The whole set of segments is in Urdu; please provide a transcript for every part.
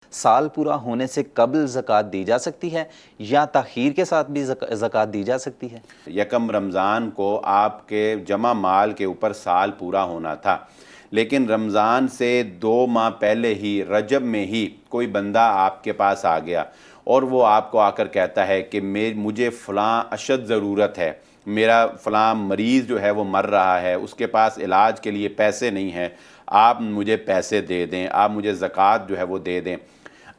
سال پورا ہونے سے قبل زکوٰۃ دی جا سکتی ہے یا تاخیر کے ساتھ بھی زکوٰۃ دی جا سکتی ہے؟ یکم رمضان کو آپ کے جمع مال کے اوپر سال پورا ہونا تھا، لیکن رمضان سے 2 ماہ پہلے ہی رجب میں ہی کوئی بندہ آپ کے پاس آ گیا اور وہ آپ کو آ کر کہتا ہے کہ مجھے فلاں اشد ضرورت ہے، میرا فلاں مریض جو ہے وہ مر رہا ہے، اس کے پاس علاج کے لیے پیسے نہیں ہیں، آپ مجھے پیسے دے دیں، آپ مجھے زکوٰۃ جو ہے وہ دے دیں۔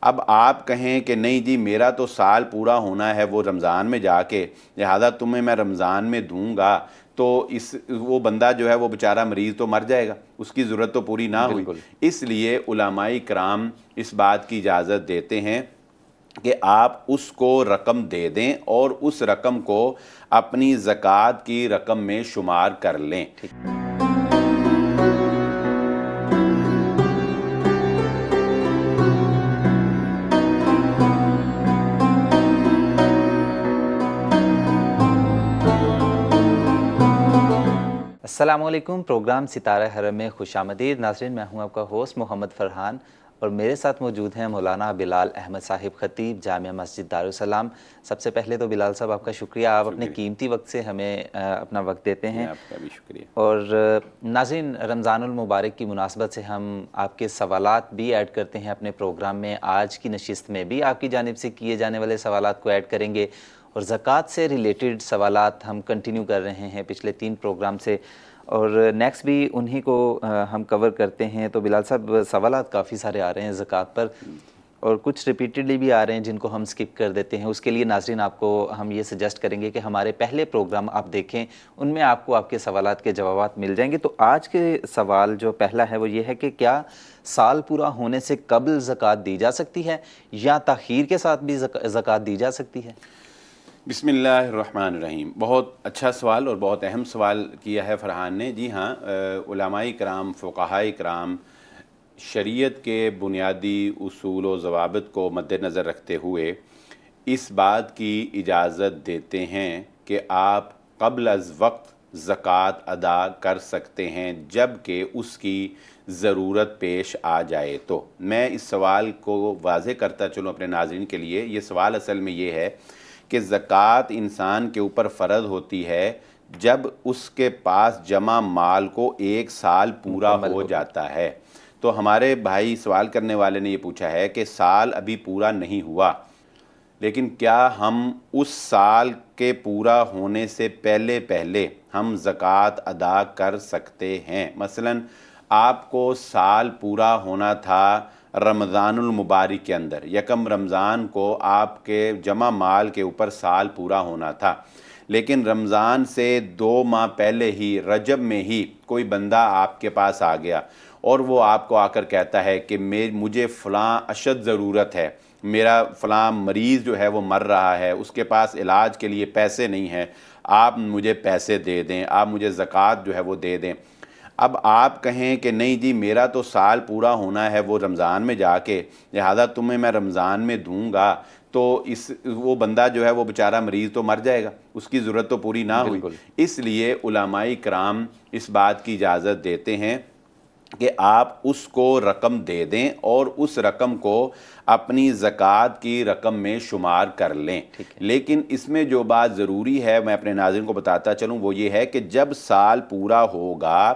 اب آپ کہیں کہ نہیں جی میرا تو سال پورا ہونا ہے وہ رمضان میں جا کے، لہذا تمہیں میں رمضان میں دوں گا، تو وہ بندہ جو ہے وہ بیچارہ مریض تو مر جائے گا، اس کی ضرورت تو پوری نہ ہوئی۔ اس لیے علماء کرام اس بات کی اجازت دیتے ہیں کہ آپ اس کو رقم دے دیں اور اس رقم کو اپنی زکوٰۃ کی رقم میں شمار کر لیں۔ السلام علیکم، پروگرام ستارہ حرم میں خوش آمدید ناظرین۔ میں ہوں آپ کا ہوسٹ محمد فرحان اور میرے ساتھ موجود ہیں مولانا بلال احمد صاحب خطیب جامعہ مسجد دارالسلام۔ سب سے پہلے تو بلال صاحب آپ کا شکریہ، آپ اپنے قیمتی وقت سے ہمیں اپنا وقت دیتے ہیں۔ آپ کا بھی شکریہ۔ اور ناظرین، رمضان المبارک کی مناسبت سے ہم آپ کے سوالات بھی ایڈ کرتے ہیں اپنے پروگرام میں۔ آج کی نشست میں بھی آپ کی جانب سے کیے جانے والے سوالات کو ایڈ کریں گے اور زکوٰۃ سے ریلیٹڈ سوالات ہم کنٹینیو کر رہے ہیں پچھلے 3 پروگرام سے، اور نیکسٹ بھی انہی کو ہم کور کرتے ہیں۔ تو بلال صاحب، سوالات کافی سارے آ رہے ہیں زکوٰۃ پر اور کچھ ریپیٹڈلی بھی آ رہے ہیں جن کو ہم سکپ کر دیتے ہیں۔ اس کے لیے ناظرین آپ کو ہم یہ سجیسٹ کریں گے کہ ہمارے پہلے پروگرام آپ دیکھیں، ان میں آپ کو آپ کے سوالات کے جوابات مل جائیں گے۔ تو آج کے سوال جو پہلا ہے وہ یہ ہے کہ کیا سال پورا ہونے سے قبل زکوٰۃ دی جا سکتی ہے یا تاخیر کے ساتھ بھی زکوٰۃ دی جا سکتی ہے؟ بسم اللہ الرحمن الرحیم۔ بہت اچھا سوال اور بہت اہم سوال کیا ہے فرحان نے۔ جی ہاں، علماء کرام، فقہاء کرام شریعت کے بنیادی اصول و ضوابط کو مد نظر رکھتے ہوئے اس بات کی اجازت دیتے ہیں کہ آپ قبل از وقت زکوٰۃ ادا کر سکتے ہیں جب کہ اس کی ضرورت پیش آ جائے۔ تو میں اس سوال کو واضح کرتا چلوں اپنے ناظرین کے لیے۔ یہ سوال اصل میں یہ ہے کہ زکوٰۃ انسان کے اوپر فرض ہوتی ہے جب اس کے پاس جمع مال کو 1 سال پورا ہو جاتا ہے۔ تو ہمارے بھائی سوال کرنے والے نے یہ پوچھا ہے کہ سال ابھی پورا نہیں ہوا، لیکن کیا ہم اس سال کے پورا ہونے سے پہلے ہم زکوٰۃ ادا کر سکتے ہیں؟ مثلا آپ کو سال پورا ہونا تھا رمضان المبارک کے اندر، یکم رمضان کو آپ کے جمع مال کے اوپر سال پورا ہونا تھا، لیکن رمضان سے 2 ماہ پہلے ہی رجب میں ہی کوئی بندہ آپ کے پاس آ گیا اور وہ آپ کو آ کر کہتا ہے کہ مجھے فلاں اشد ضرورت ہے، میرا فلاں مریض جو ہے وہ مر رہا ہے، اس کے پاس علاج کے لیے پیسے نہیں ہیں، آپ مجھے پیسے دے دیں، آپ مجھے زکوٰۃ جو ہے وہ دے دیں۔ اب آپ کہیں کہ نہیں جی میرا تو سال پورا ہونا ہے وہ رمضان میں جا کے، لہذا تمہیں میں رمضان میں دوں گا، تو وہ بندہ جو ہے وہ بیچارہ مریض تو مر جائے گا، اس کی ضرورت تو پوری نہ ہوئی۔ اس لیے علماء کرام اس بات کی اجازت دیتے ہیں کہ آپ اس کو رقم دے دیں اور اس رقم کو اپنی زکوٰۃ کی رقم میں شمار کر لیں۔ لیکن اس میں جو بات ضروری ہے میں اپنے ناظرین کو بتاتا چلوں وہ یہ ہے کہ جب سال پورا ہوگا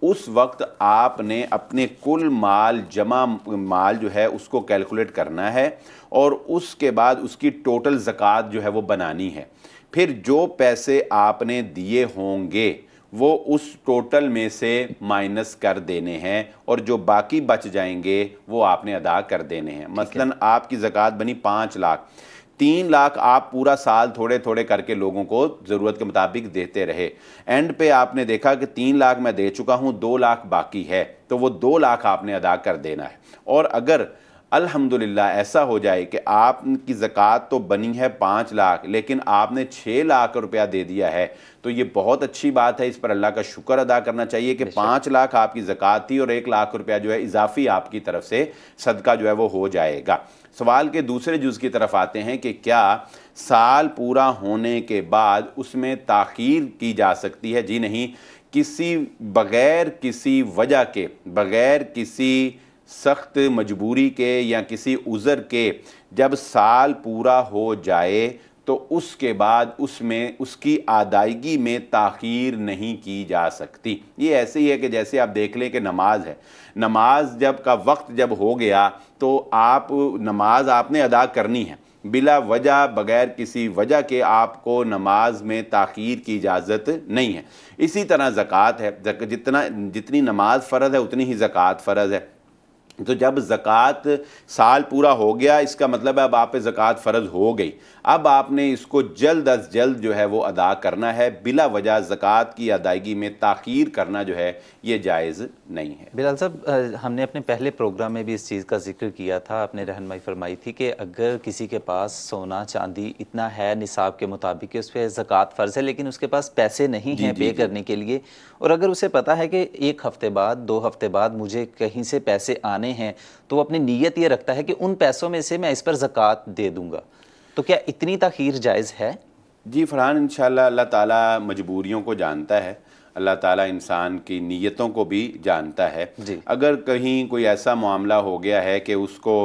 اس وقت آپ نے اپنے کل مال، جمع مال جو ہے اس کو کیلکولیٹ کرنا ہے اور اس کے بعد اس کی ٹوٹل زکوٰۃ جو ہے وہ بنانی ہے۔ پھر جو پیسے آپ نے دیے ہوں گے وہ اس ٹوٹل میں سے مائنس کر دینے ہیں اور جو باقی بچ جائیں گے وہ آپ نے ادا کر دینے ہیں۔ مثلا آپ کی زکوٰۃ بنی 5 لاکھ، 3 لاکھ آپ پورا سال تھوڑے تھوڑے کر کے لوگوں کو ضرورت کے مطابق دیتے رہے، اینڈ پہ آپ نے دیکھا کہ 3 لاکھ میں دے چکا ہوں، 2 لاکھ باقی ہے، تو وہ 2 لاکھ آپ نے ادا کر دینا ہے۔ اور اگر الحمدللہ ایسا ہو جائے کہ آپ کی زکوٰۃ تو بنی ہے 5 لاکھ لیکن آپ نے 6 لاکھ روپیہ دے دیا ہے، تو یہ بہت اچھی بات ہے، اس پر اللہ کا شکر ادا کرنا چاہیے کہ 5 لاکھ آپ کی زکوٰۃ تھی اور 1 لاکھ روپیہ جو ہے اضافی آپ کی طرف سے صدقہ جو ہے وہ ہو جائے گا۔ سوال کے دوسرے جز کی طرف آتے ہیں کہ کیا سال پورا ہونے کے بعد اس میں تاخیر کی جا سکتی ہے؟ جی نہیں، بغیر کسی وجہ کے، بغیر کسی سخت مجبوری کے یا کسی عذر کے جب سال پورا ہو جائے تو اس کے بعد اس کی ادائیگی میں تاخیر نہیں کی جا سکتی۔ یہ ایسے ہی ہے کہ جیسے آپ دیکھ لیں کہ نماز ہے، نماز کا وقت جب ہو گیا تو نماز آپ نے ادا کرنی ہے، بلا وجہ بغیر کسی وجہ کے آپ کو نماز میں تاخیر کی اجازت نہیں ہے۔ اسی طرح زکوٰۃ ہے، جتنی نماز فرض ہے اتنی ہی زکوٰۃ فرض ہے۔ تو جب زکوٰۃ سال پورا ہو گیا، اس کا مطلب ہے اب آپ پہ زکوٰۃ فرض ہو گئی، اب آپ نے اس کو جلد از جلد جو ہے وہ ادا کرنا ہے، بلا وجہ زکوٰۃ کی ادائیگی میں تاخیر کرنا جو ہے یہ جائز نہیں ہے۔ بلال صاحب، ہم نے اپنے پہلے پروگرام میں بھی اس چیز کا ذکر کیا تھا، آپ نے رہنمائی فرمائی تھی کہ اگر کسی کے پاس سونا چاندی اتنا ہے نصاب کے مطابق کہ اس پہ زکوٰۃ فرض ہے، لیکن اس کے پاس پیسے نہیں ہیں پے کرنے کے لیے، اور اگر اسے پتا ہے کہ 1 ہفتے بعد 2 ہفتے بعد مجھے کہیں سے پیسے آنے ہیں، تو وہ اپنی نیت یہ رکھتا ہے کہ ان پیسوں میں سے میں اس پر زکوٰۃ دے دوں گا، تو کیا اتنی تاخیر جائز ہے؟ جی فرحان، انشاءاللہ اللہ تعالیٰ مجبوریوں کو جانتا ہے، اللہ تعالیٰ انسان کی نیتوں کو بھی جانتا ہے۔ اگر کہیں کوئی ایسا معاملہ ہو گیا ہے کہ اس کو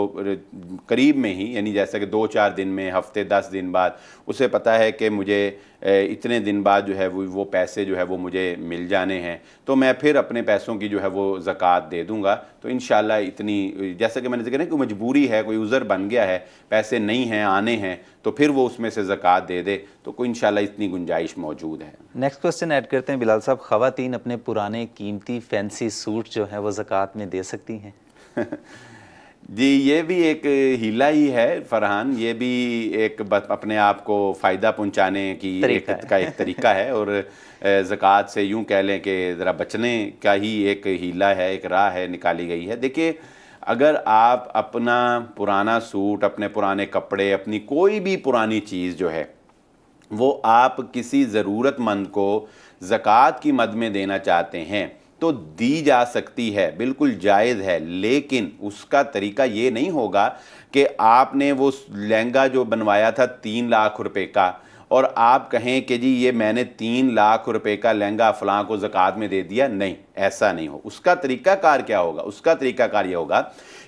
قریب میں ہی، یعنی جیسا کہ 2-4 دن میں، ہفتے 10 دن بعد اسے پتہ ہے کہ مجھے اتنے دن بعد جو ہے وہ پیسے جو ہے وہ مجھے مل جانے ہیں، تو میں پھر اپنے پیسوں کی جو ہے وہ زکوٰۃ دے دوں گا، تو انشاءاللہ اتنی، جیسا کہ میں نے ذکر ہے کہ مجبوری ہے، کوئی عذر بن گیا ہے، پیسے نہیں ہیں، آنے ہیں، تو پھر وہ اس میں سے زکوٰۃ دے دے، تو کوئی انشاءاللہ اتنی گنجائش موجود ہے۔ نیکسٹ کوسچن ایڈ کرتے ہیں بلال صاحب، خواتین اپنے پرانے قیمتی فینسی سوٹ جو ہیں وہ زکوٰۃ میں دے سکتی ہیں؟ جی یہ بھی ایک ہیلہ ہی ہے فرحان، یہ بھی ایک اپنے آپ کو فائدہ پہنچانے کی ایک طریقہ ہے، اور زکوٰۃ سے یوں کہہ لیں کہ ذرا بچنے کا ہی ایک ہیلہ ہے، ایک راہ ہے نکالی گئی ہے۔ دیکھیے، اگر آپ اپنا پرانا سوٹ، اپنے پرانے کپڑے، اپنی کوئی بھی پرانی چیز جو ہے وہ آپ کسی ضرورت مند کو زکوٰۃ کی مد میں دینا چاہتے ہیں تو دی جا سکتی ہے، بالکل جائز ہے، لیکن اس کا طریقہ یہ نہیں ہوگا کہ آپ نے وہ لہنگا جو بنوایا تھا 3 لاکھ روپے کا، اور آپ کہیں کہ جی یہ میں نے 3 لاکھ روپے کا لہنگا فلاں کو زکوٰۃ میں دے دیا۔ نہیں، ایسا نہیں ہو۔ اس کا طریقہ کار کیا ہوگا؟ اس کا طریقہ کار یہ ہوگا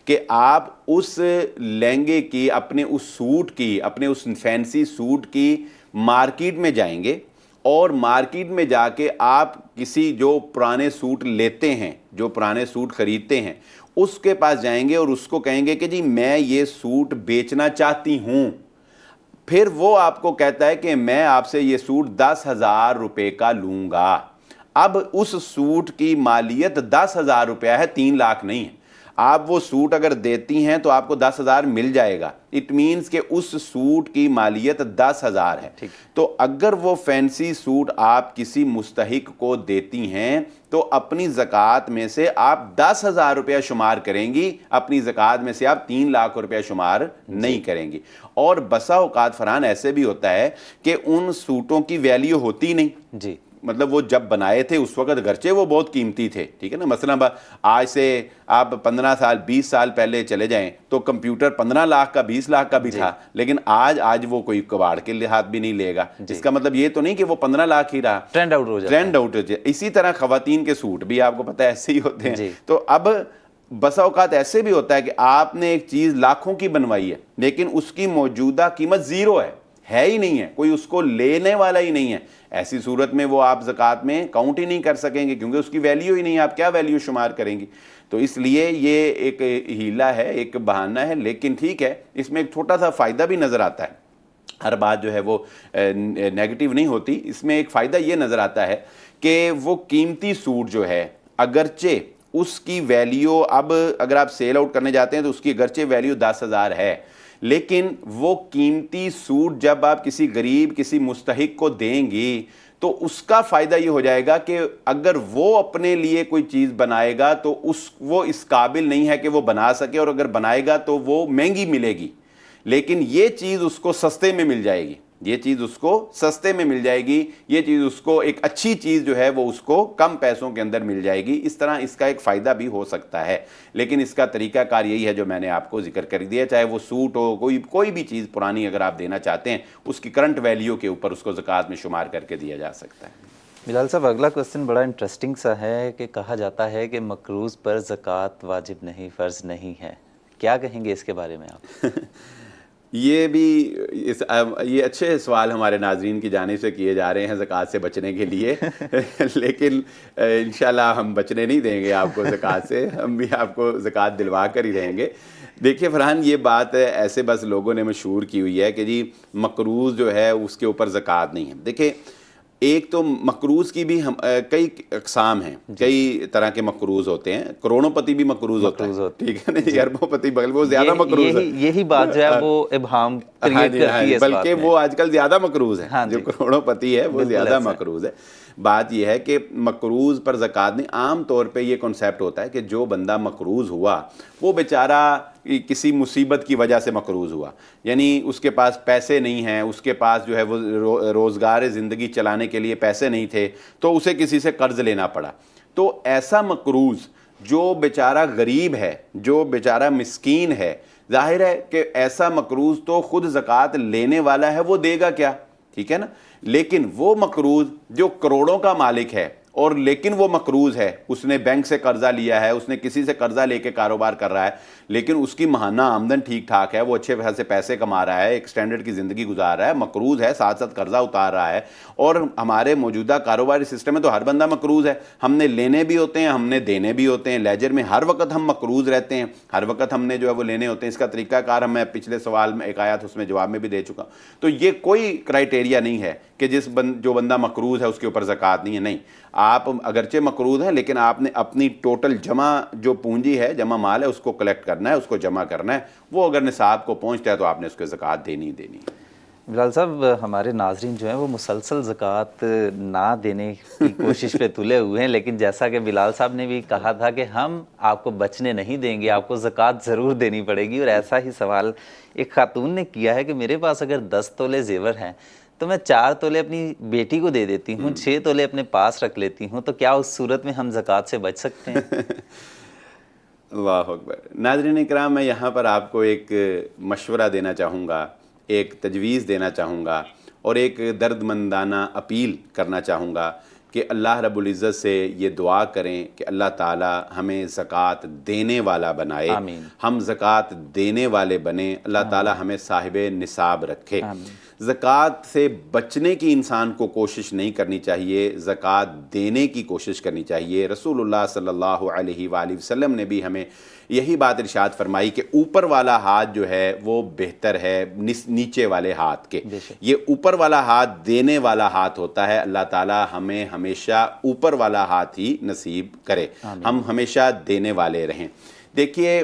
کہ آپ اس لہنگے کی، اپنے اس سوٹ کی، اپنے اس فینسی سوٹ کی مارکیٹ میں جائیں گے، اور مارکیٹ میں جا کے آپ کسی جو پرانے سوٹ لیتے ہیں، جو پرانے سوٹ خریدتے ہیں، اس کے پاس جائیں گے اور اس کو کہیں گے کہ جی میں یہ سوٹ بیچنا چاہتی ہوں۔ پھر وہ آپ کو کہتا ہے کہ میں آپ سے یہ سوٹ 10,000 روپے کا لوں گا۔ اب اس سوٹ کی مالیت 10,000 روپیہ ہے، 3 لاکھ نہیں ہے۔ آپ وہ سوٹ اگر دیتی ہیں تو آپ کو 10,000 مل جائے گا، اٹ مینز کہ اس سوٹ کی مالیت 10,000 ہے۔ تو اگر وہ فینسی سوٹ آپ کسی مستحق کو دیتی ہیں تو اپنی زکوٰۃ میں سے آپ 10,000 روپیہ شمار کریں گی، اپنی زکوٰۃ میں سے آپ 3 لاکھ روپیہ شمار نہیں کریں گی۔ اور بسا اوقات فرحان ایسے بھی ہوتا ہے کہ ان سوٹوں کی ویلیو ہوتی نہیں، جی، مطلب وہ جب بنائے تھے اس وقت گرچہ وہ بہت قیمتی تھے، ٹھیک ہے نا، مثلا آج سے آپ 15 سال 20 سال پہلے چلے جائیں تو کمپیوٹر 15 لاکھ کا 20 لاکھ کا بھی تھا، لیکن آج وہ کوئی کباڑ کے ہاتھ بھی نہیں لے گا۔ اس کا مطلب یہ تو نہیں کہ وہ 15 لاکھ ہی رہا، ٹرینڈ آؤٹ ہو جائے۔ اسی طرح خواتین کے سوٹ بھی آپ کو پتہ ہے ایسے ہی ہوتے ہیں۔ تو اب بسا اوقات ایسے بھی ہوتا ہے کہ آپ نے ایک چیز لاکھوں کی بنوائی ہے لیکن اس کی موجودہ قیمت 0 ہے ہی نہیں ہے، کوئی اس کو لینے والا ہی نہیں ہے۔ ایسی صورت میں وہ آپ زکوٰۃ میں کاؤنٹ ہی نہیں کر سکیں گے کیونکہ اس کی ویلیو ہی نہیں ہے، آپ کیا ویلیو شمار کریں گی؟ تو اس لیے یہ ایک ہیلہ ہے، ایک بہانہ ہے، لیکن ٹھیک ہے، اس میں ایک چھوٹا سا فائدہ بھی نظر آتا ہے۔ ہر بات جو ہے وہ نیگیٹو نہیں ہوتی، اس میں ایک فائدہ یہ نظر آتا ہے کہ وہ قیمتی سوٹ جو ہے اگرچہ اس کی ویلیو، اب اگر آپ سیل آؤٹ کرنے جاتے ہیں تو اس کی اگرچہ ویلیو 10,000 ہے، لیکن وہ قیمتی سوٹ جب آپ کسی غریب، کسی مستحق کو دیں گی تو اس کا فائدہ یہ ہو جائے گا کہ اگر وہ اپنے لیے کوئی چیز بنائے گا تو وہ اس قابل نہیں ہے کہ وہ بنا سکے، اور اگر بنائے گا تو وہ مہنگی ملے گی، لیکن یہ چیز اس کو سستے میں مل جائے گی، یہ چیز اس کو سستے میں مل جائے گی، یہ چیز اس کو ایک اچھی چیز جو ہے وہ اس کو کم پیسوں کے اندر مل جائے گی۔ اس طرح اس کا ایک فائدہ بھی ہو سکتا ہے، لیکن اس کا طریقہ کار یہی ہے جو میں نے آپ کو ذکر کر دیا، چاہے وہ سوٹ ہو، کوئی بھی چیز پرانی اگر آپ دینا چاہتے ہیں، اس کی کرنٹ ویلیو کے اوپر اس کو زکوٰۃ میں شمار کر کے دیا جا سکتا ہے۔ بلال صاحب اگلا کوسچن بڑا انٹرسٹنگ سا ہے کہ کہا جاتا ہے کہ مقروض پر زکوٰۃ واجب نہیں، فرض نہیں ہے، کیا کہیں گے اس کے بارے میں آپ؟ یہ بھی یہ اچھے سوال ہمارے ناظرین کی جانب سے کیے جا رہے ہیں زکوٰۃ سے بچنے کے لیے لیکن انشاءاللہ ہم بچنے نہیں دیں گے آپ کو زکوٰۃ سے، ہم بھی آپ کو زکوٰۃ دلوا کر ہی رہیں گے۔ دیکھیے فرحان، یہ بات ایسے بس لوگوں نے مشہور کی ہوئی ہے کہ جی مقروض جو ہے اس کے اوپر زکوٰۃ نہیں ہے۔ دیکھیں، ایک تو مقروض کی بھی کئی اقسام ہیں، کئی طرح کے مقروض ہوتے ہیں۔ کروڑوں پتی بھی مقروض ہوتا ہے، ٹھیک ہے نا جی، اربوں پتی بغل وہ زیادہ مقروض ہے۔ یہی بات جو ہے وہ ابہام کریٹ کرتی ہے، بلکہ وہ آج کل زیادہ مقروض ہے، جو کروڑوں پتی ہے وہ زیادہ مقروض ہے۔ بات یہ ہے کہ مقروض پر زکوٰۃ نہیں، عام طور پہ یہ کنسیپٹ ہوتا ہے کہ جو بندہ مقروض ہوا وہ بیچارہ کسی مصیبت کی وجہ سے مقروض ہوا، یعنی اس کے پاس پیسے نہیں ہیں، اس کے پاس جو ہے وہ روزگار زندگی چلانے کے لیے پیسے نہیں تھے، تو اسے کسی سے قرض لینا پڑا۔ تو ایسا مقروض جو بیچارہ غریب ہے، جو بیچارہ مسکین ہے، ظاہر ہے کہ ایسا مقروض تو خود زکوٰۃ لینے والا ہے وہ دے گا کیا، ٹھیک ہے نا۔ لیکن وہ مقروض جو کروڑوں کا مالک ہے اور لیکن وہ مقروض ہے، اس نے بینک سے قرضہ لیا ہے، اس نے کسی سے قرضہ لے کے کاروبار کر رہا ہے، لیکن اس کی ماہانہ آمدن ٹھیک ٹھاک ہے، وہ اچھے خاصے پیسے کما رہا ہے، ایک سٹینڈرڈ کی زندگی گزار رہا ہے، مقروض ہے، ساتھ ساتھ قرضہ اتار رہا ہے۔ اور ہمارے موجودہ کاروباری سسٹم میں تو ہر بندہ مقروض ہے، ہم نے لینے بھی ہوتے ہیں، ہم نے دینے بھی ہوتے ہیں، لیجر میں ہر وقت ہم مقروض رہتے ہیں، ہر وقت ہم نے جو ہے وہ لینے ہوتے ہیں۔ اس کا طریقہ کار میں پچھلے سوال میں ایک آیت اس میں جواب میں بھی دے چکا ہوں۔ تو یہ کوئی کرائٹیریا نہیں ہے کہ جو بندہ مقروض ہے اس کے اوپر زکوٰۃ نہیں ہے، نہیں۔ آپ اگرچہ مقروض ہیں لیکن آپ نے اپنی ٹوٹل جمع جو پونجی ہے، جمع مال ہے، اس کو کلیکٹ کرنا ہے، اس کو جمع کرنا ہے، وہ اگر نصاب کو پہنچتا ہے تو آپ نے اس کو زکوٰۃ دینی ہی دینی ہے۔ بلال صاحب، ہمارے ناظرین جو ہیں وہ مسلسل زکوٰۃ نہ دینے کی کوشش پہ تلے ہوئے ہیں، لیکن جیسا کہ بلال صاحب نے بھی کہا تھا کہ ہم آپ کو بچنے نہیں دیں گے، آپ کو زکوٰۃ ضرور دینی پڑے گی۔ اور ایسا ہی سوال ایک خاتون نے کیا ہے کہ میرے پاس اگر 10 تولے زیور ہیں تو میں 4 تولے اپنی بیٹی کو دے دیتی ہوں، 6 تولے اپنے پاس رکھ لیتی ہوں، تو کیا اس صورت میں ہم زکوٰۃ سے بچ سکتے ہیں؟ اللہ اکبر۔ ناظرین کرام، میں یہاں پر آپ کو ایک مشورہ دینا چاہوں گا، ایک تجویز دینا چاہوں گا اور ایک درد مندانہ اپیل کرنا چاہوں گا کہ اللہ رب العزت سے یہ دعا کریں کہ اللہ تعالی ہمیں زکوٰۃ دینے والا بنائے، آمین۔ ہم زکوٰۃ دینے والے بنیں، اللہ تعالی ہمیں صاحب نصاب رکھے۔ زکوٰۃ سے بچنے کی انسان کو کوشش نہیں کرنی چاہیے، زکوٰۃ دینے کی کوشش کرنی چاہیے۔ رسول اللہ صلی اللہ علیہ وآلہ وسلم نے بھی ہمیں یہی بات ارشاد فرمائی کہ اوپر والا ہاتھ جو ہے وہ بہتر ہے نیچے والے ہاتھ کے۔ یہ اوپر والا ہاتھ دینے والا ہاتھ ہوتا ہے۔ اللہ تعالی ہمیں ہمیشہ اوپر والا ہاتھ ہی نصیب کرے، ہم ہمیشہ دینے والے رہیں۔ دیکھیے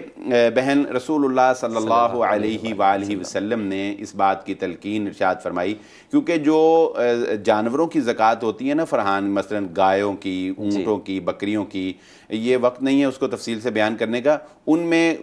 بہن، رسول اللہ صلی اللہ علیہ وآلہ وسلم نے اس بات کی تلقین ارشاد فرمائی، کیونکہ جو جانوروں کی زکوٰۃ ہوتی ہے نا فرحان، مثلا گایوں کی، اونٹوں کی، بکریوں کی، یہ وقت نہیں ہے اس کو تفصیل سے بیان کرنے کا، ان میں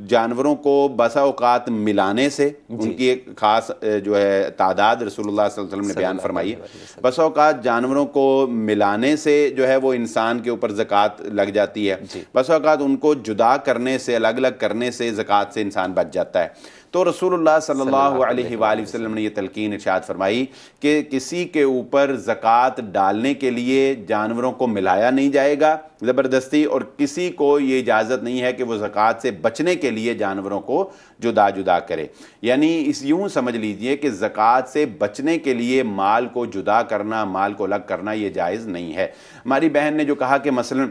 جانوروں کو بسا اوقات ملانے سے، ان کی ایک خاص جو ہے تعداد رسول اللہ صلی اللہ علیہ وسلم نے بیان فرمائی، بسا اوقات جانوروں کو ملانے سے جو ہے وہ انسان کے اوپر زکوٰۃ لگ جاتی ہے، بسا اوقات ان کو جدا کرنے سے، الگ الگ کرنے سے زکوٰۃ سے انسان بچ جاتا ہے۔ تو رسول اللہ صلی اللہ علیہ وآلہ وسلم نے یہ تلقین ارشاد فرمائی کہ کسی کے اوپر زکوٰۃ ڈالنے کے لیے جانوروں کو ملایا نہیں جائے گا زبردستی، اور کسی کو یہ اجازت نہیں ہے کہ وہ زکوٰۃ سے بچنے کے لیے جانوروں کو جدا جدا کرے۔ یعنی یوں سمجھ لیجئے کہ زکوٰۃ سے بچنے کے لیے مال کو جدا کرنا، مال کو الگ کرنا یہ جائز نہیں ہے۔ ہماری بہن نے جو کہا کہ مثلا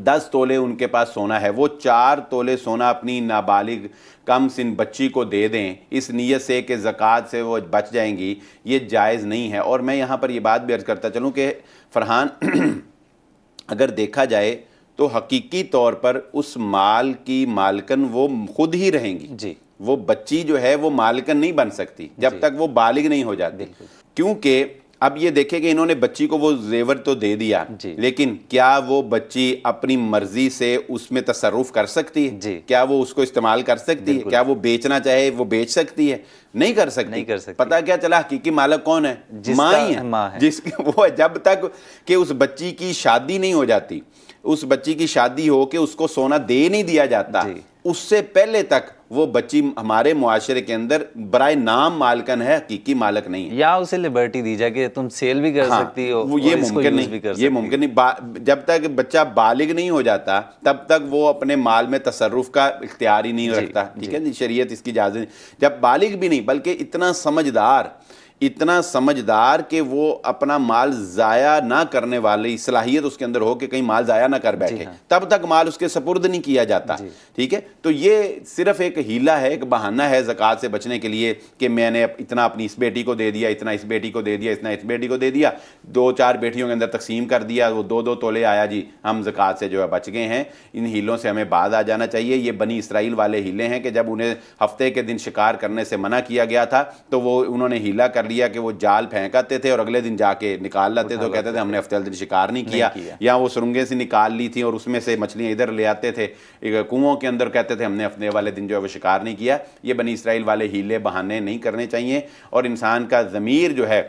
10 تولے ان کے پاس سونا ہے، وہ 4 تولے سونا اپنی نابالغ کم سن بچی کو دے دیں اس نیت سے کہ زکوٰۃ سے وہ بچ جائیں گی، یہ جائز نہیں ہے۔ اور میں یہاں پر یہ بات بھی عرض کرتا چلوں کہ فرحان اگر دیکھا جائے تو حقیقی طور پر اس مال کی مالکن وہ خود ہی رہیں گی، وہ بچی جو ہے وہ مالکن نہیں بن سکتی جب تک وہ بالغ نہیں ہو جاتی، کیونکہ اب یہ دیکھیں کہ انہوں نے بچی کو وہ زیور تو دے دیا، لیکن کیا وہ بچی اپنی مرضی سے اس میں تصرف کر سکتی ہے؟ کیا وہ اس کو استعمال کر سکتی ہے؟ کیا وہ بیچنا چاہے وہ بیچ سکتی ہے؟ نہیں کر سکتی۔ پتہ کیا چلا حقیقی مالک کون ہے؟ ماں ہی ہے، جس وہ جب تک کہ اس بچی کی شادی نہیں ہو جاتی، اس بچی کی شادی ہو کے اس کو سونا دے نہیں دیا جاتا، اس سے پہلے تک وہ بچی ہمارے معاشرے کے اندر برائے نام مالکن ہے، حقیقی مالک نہیں ہے. یا اسے لبرٹی دی جائے کہ تم سیل بھی کر سکتی ہو، وہ یہ اور اس کو ممکن یوز بھی کر نہیں، سکتی یہ ہو. ممکن نہیں. جب تک بچہ بالغ نہیں ہو جاتا تب تک وہ اپنے مال میں تصرف کا اختیار ہی نہیں رکھتا. ٹھیک ہے جی، شریعت اس کی اجازت نہیں. جب بالغ بھی نہیں بلکہ اتنا سمجھدار کہ وہ اپنا مال ضائع نہ کرنے والی صلاحیت اس کے اندر ہو کہ کہیں مال ضائع نہ کر بیٹھے، تب تک مال اس کے سپرد نہیں کیا جاتا. ٹھیک ہے، تو یہ صرف ایک ہیلہ ہے، ایک بہانہ ہے زکوٰۃ سے بچنے کے لیے کہ میں نے اتنا اپنی اس بیٹی کو دے دیا، اتنا اس بیٹی کو دے دیا، اتنا اس بیٹی کو دے دیا، 2-4 بیٹیوں کے اندر تقسیم کر دیا، وہ 2-2 تولے آیا جی، ہم زکوٰۃ سے جو ہے بچ گئے ہیں. ان ہیلوں سے ہمیں باز آ جانا چاہیے. یہ بنی اسرائیل والے ہیلے ہیں کہ جب انہیں ہفتے کے دن شکار کرنے سے منع کیا گیا تھا تو وہ انہوں نے ہیلہ کر لیا کہ وہ جال پھینکاتے تھے اور اگلے دن جا کے نکال لاتے تھے، تو کہتے تھے ہم نے ہفتے والے دن شکار نہیں کیا. یا وہ سرنگیں سے نکال لی تھی اور اس میں سے مچھلیاں ادھر لے آتے تھے کنوؤں کے اندر، کہتے تھے ہم نے ہفتے والے دن جو ہے وہ شکار نہیں کیا. یہ بنی اسرائیل والے ہیلے بہانے نہیں کرنے چاہیے. اور انسان کا ضمیر جو ہے،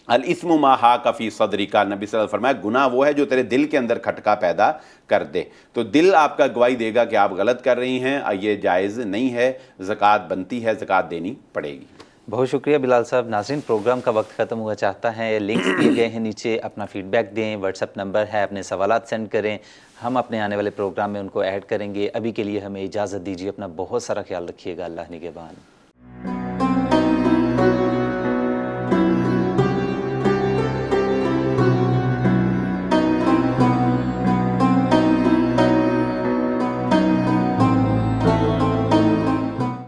الاسم ما حاک فی صدرک، نبی صلی اللہ علیہ وسلم فرمایا گناہ وہ ہے جو تیرے دل کے اندر کھٹکا پیدا کر دے. تو دل آپ کا گواہی دے گا کہ آپ غلط کر رہی ہیں، یہ جائز نہیں ہے، زکوٰۃ بنتی ہے، زکوٰۃ دینی پڑے گی. بہت شکریہ بلال صاحب. ناظرین، پروگرام کا وقت ختم ہوا چاہتا ہے. لنکس دیے گئے ہیں نیچے، اپنا فیڈ بیک دیں، واٹس ایپ نمبر ہے، اپنے سوالات سینڈ کریں، ہم اپنے آنے والے پروگرام میں ان کو ایڈ کریں گے. ابھی کے لیے ہمیں اجازت دیجیے. اپنا بہت سارا خیال رکھیے گا. اللہ نگہبان.